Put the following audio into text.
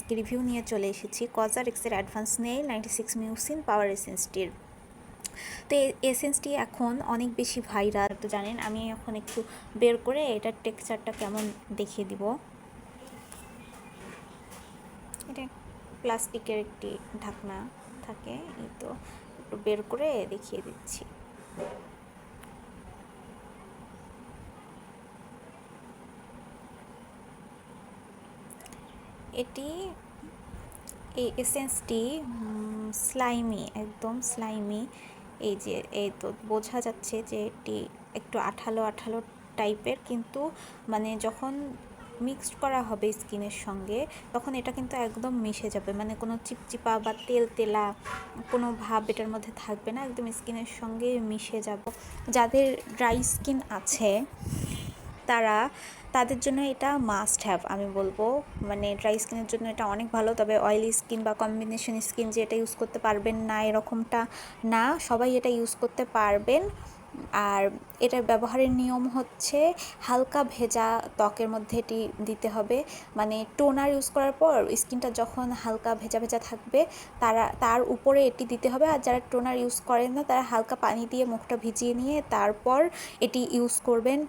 আজকে রিভিউ নিয়ে চলে এসেছি কজারিক্সের অ্যাডভান্স নেইল 96 মিউসিন পাওয়ার এসেন্সটির। তো এই এসেন্সটি এখন অনেক বেশি ভাইরাল, তো জানেন। আমি এখন একটু বের করে এটার টেক্সচারটা কেমন দেখিয়ে দিব। এটা প্লাস্টিকের একটি ঢাকনা থাকে, এই তো একটু বের করে দেখিয়ে দিচ্ছি। এই এসেন্সটি স্লাইমি, একদম স্লাইমি। এই তো বোঝা যাচ্ছে যে এটি একটু আঠালো আঠালো টাইপের, কিন্তু মানে যখন মিক্সড করা হবে স্কিনের সঙ্গে তখন এটা কিন্তু একদম মিশে যাবে, মানে কোনো চিপচিপা বা তেল তেলা কোনো ভাব এটার মধ্যে থাকবে না, একদম স্কিনের সঙ্গে মিশে যাব। যাদের ড্রাই স্কিন আছে তাদের জন্য এটা মাস্ট হ্যাভ আমি বলবো। মানে ড্রাই স্কিনের জন্য এটা অনেক ভালো, তবে অয়েলি স্কিন বা কম্বিনেশন স্কিন যে এটা ইউজ করতে পারবেন না এরকমটা না, সবাই এটা ইউজ করতে পারবেন। আর এটার ব্যবহারের নিয়ম হচ্ছে হালকা ভেজা ত্বকের মধ্যে এটি দিতে হবে। মানে টোনার ইউজ করার পর স্কিনটা যখন হালকা ভেজা ভেজা থাকবে তার উপরে এটি দিতে হবে। আর যারা টোনার ইউজ করেন না তারা হালকা পানি দিয়ে মুখটা ভিজিয়ে নিয়ে তারপর এটি ইউজ করবেন।